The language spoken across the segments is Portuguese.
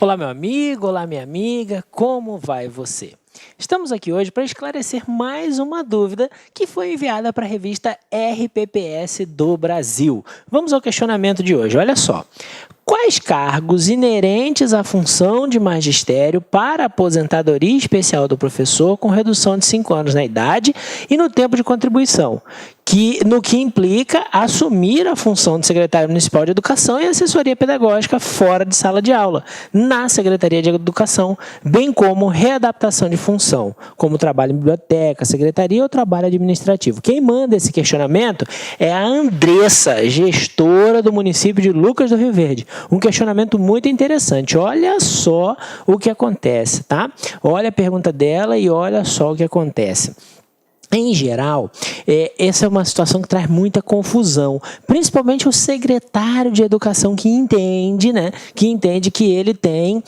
Olá, meu amigo, olá, minha amiga, como vai você? Estamos aqui hoje para esclarecer mais uma dúvida que foi enviada para a revista RPPS do Brasil. Vamos ao questionamento de hoje, olha só. Quais cargos inerentes à função de magistério para a aposentadoria especial do professor com redução de 5 anos na idade e no tempo de contribuição, no que implica assumir a função de secretário municipal de educação e assessoria pedagógica fora de sala de aula, na Secretaria de Educação, bem como readaptação de função, como trabalho em biblioteca, secretaria ou trabalho administrativo. Quem manda esse questionamento é a Andressa, gestora do município de Lucas do Rio Verde. Um questionamento muito interessante. Olha só o que acontece, tá? Olha a pergunta dela e olha só o que acontece. Em geral, essa é uma situação que traz muita confusão, principalmente o secretário de educação que entende, que ele tem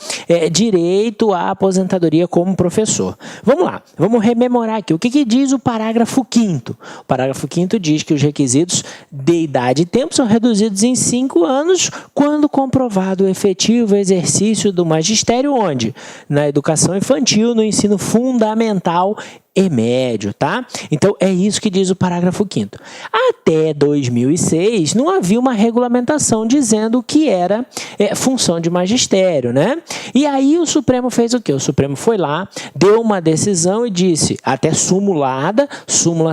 direito à aposentadoria como professor. Vamos lá, vamos rememorar aqui. O que diz o parágrafo 5º? O parágrafo 5º diz que os requisitos de idade e tempo são reduzidos em 5 anos quando comprovado o efetivo exercício do magistério onde? Na educação infantil, no ensino fundamental e médio, tá? Então, é isso que diz o parágrafo 5º. Até 2006, não havia uma regulamentação dizendo o que era função de magistério, né? E aí o Supremo fez o quê? O Supremo foi lá, deu uma decisão e disse, até súmula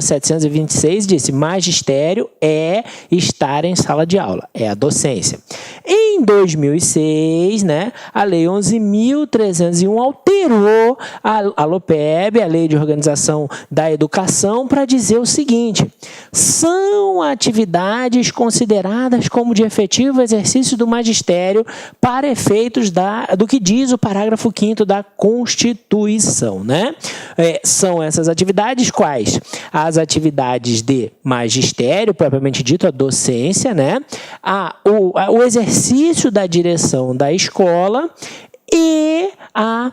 726, disse, magistério é estar em sala de aula, é a docência. Em 2006, a Lei 11.301 alterou a LOPEB, a Lei de Organização da Educação, para dizer o seguinte: são atividades consideradas como de efetivo exercício do magistério para efeitos do que diz o parágrafo 5º da Constituição, são essas atividades quais? As atividades de magistério, propriamente dito, a docência, o exercício da direção da escola e a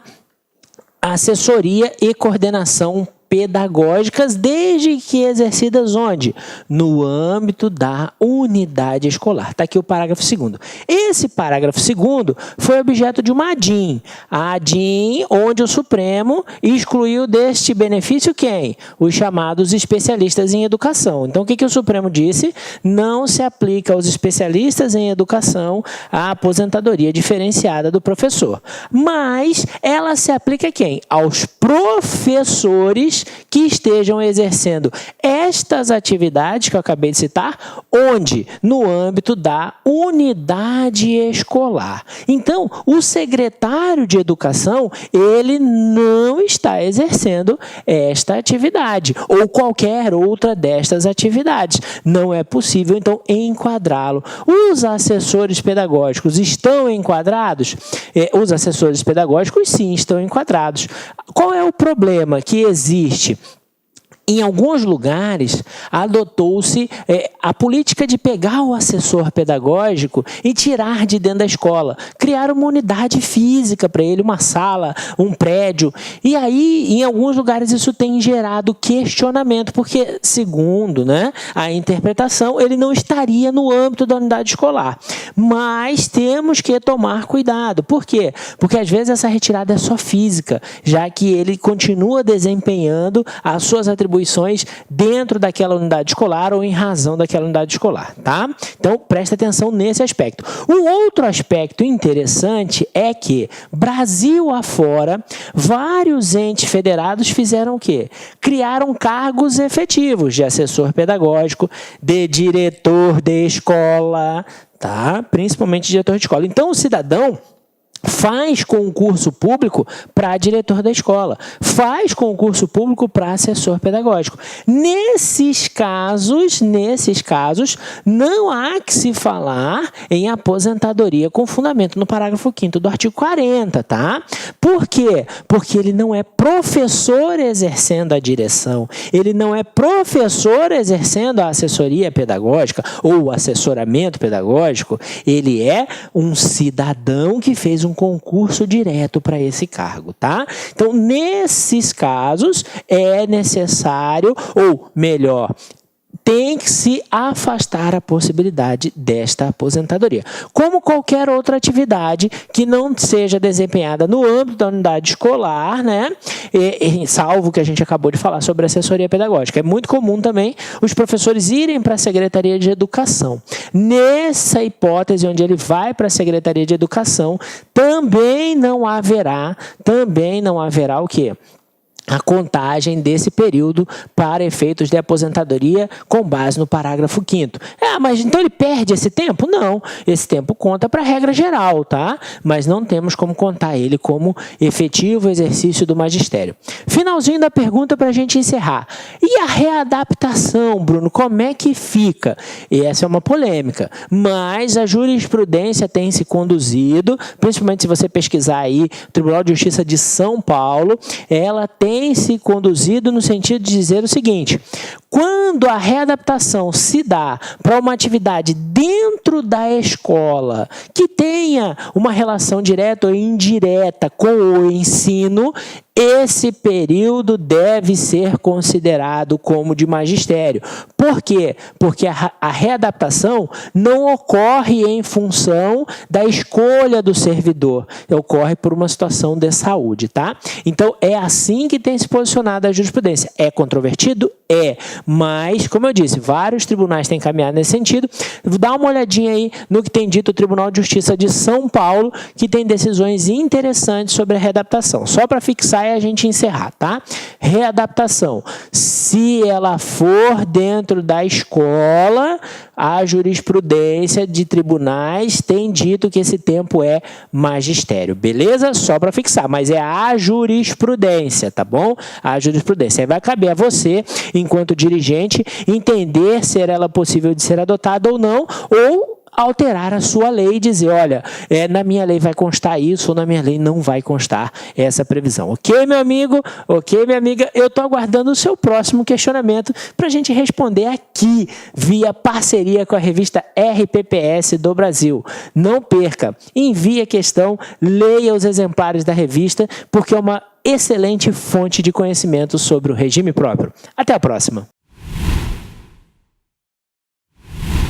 assessoria e coordenação pedagógicas, desde que exercidas onde? No âmbito da unidade escolar. Está aqui o parágrafo 2º. Esse parágrafo 2º foi objeto de uma ADIM. A ADIM, onde o Supremo excluiu deste benefício quem? Os chamados especialistas em educação. Então, o que o Supremo disse? Não se aplica aos especialistas em educação a aposentadoria diferenciada do professor. Mas ela se aplica a quem? Aos professores que estejam exercendo estas atividades que eu acabei de citar, onde? No âmbito da unidade escolar. Então, o secretário de educação, ele não está exercendo esta atividade ou qualquer outra destas atividades. Não é possível, então, enquadrá-lo. Os assessores pedagógicos estão enquadrados? Os assessores pedagógicos, sim, estão enquadrados. Qual é o problema que existe? Em alguns lugares, adotou-se a política de pegar o assessor pedagógico e tirar de dentro da escola, criar uma unidade física para ele, uma sala, um prédio. E aí, em alguns lugares, isso tem gerado questionamento, porque, segundo a interpretação, ele não estaria no âmbito da unidade escolar. Mas temos que tomar cuidado. Por quê? Porque, às vezes, essa retirada é só física, já que ele continua desempenhando as suas atribuições dentro daquela unidade escolar ou em razão daquela unidade escolar, tá? Então, presta atenção nesse aspecto. Um outro aspecto interessante é que, Brasil afora, vários entes federados fizeram o quê? Criaram cargos efetivos de assessor pedagógico, de diretor de escola, tá? Principalmente diretor de escola. Então, o cidadão faz concurso público para diretor da escola, faz concurso público para assessor pedagógico. Nesses casos, não há que se falar em aposentadoria com fundamento no parágrafo 5º do artigo 40, tá? Por quê? Porque ele não é professor exercendo a direção, ele não é professor exercendo a assessoria pedagógica ou o assessoramento pedagógico, ele é um cidadão que fez um concurso direto para esse cargo, tá? Então, nesses casos, é necessário, ou melhor, tem que se afastar a possibilidade desta aposentadoria. Como qualquer outra atividade que não seja desempenhada no âmbito da unidade escolar, né? Salvo que a gente acabou de falar sobre assessoria pedagógica. É muito comum também os professores irem para a Secretaria de Educação. Nessa hipótese, onde ele vai para a Secretaria de Educação, também não haverá o quê? A contagem desse período para efeitos de aposentadoria com base no parágrafo 5º. Mas então ele perde esse tempo? Não, esse tempo conta para a regra geral, tá? Mas não temos como contar ele como efetivo exercício do magistério. Finalzinho da pergunta para a gente encerrar. E a readaptação, Bruno, como é que fica? Essa é uma polêmica, mas a jurisprudência tem se conduzido, principalmente se você pesquisar aí, o Tribunal de Justiça de São Paulo, ela tem se conduzido no sentido de dizer o seguinte: quando a readaptação se dá para uma atividade dentro da escola que tenha uma relação direta ou indireta com o ensino, esse período deve ser considerado como de magistério. Por quê? Porque a readaptação não ocorre em função da escolha do servidor, ocorre por uma situação de saúde, tá? Então, é assim que tem se posicionado a jurisprudência. É controvertido? É, mas, como eu disse, vários tribunais têm caminhado nesse sentido. Dá uma olhadinha aí no que tem dito o Tribunal de Justiça de São Paulo, que tem decisões interessantes sobre a readaptação. Só para fixar e a gente encerrar, tá? Readaptação. Se ela for dentro da escola, a jurisprudência de tribunais tem dito que esse tempo é magistério, beleza? Só para fixar, mas é a jurisprudência, tá bom? A jurisprudência. Aí vai caber a você, enquanto dirigente, entender se ela é possível de ser adotada ou não, ou alterar a sua lei e dizer, olha, na minha lei vai constar isso, ou na minha lei não vai constar essa previsão. Ok, meu amigo? Ok, minha amiga? Eu estou aguardando o seu próximo questionamento para a gente responder aqui, via parceria com a revista RPPS do Brasil. Não perca, envie a questão, leia os exemplares da revista, porque é uma excelente fonte de conhecimento sobre o regime próprio. Até a próxima!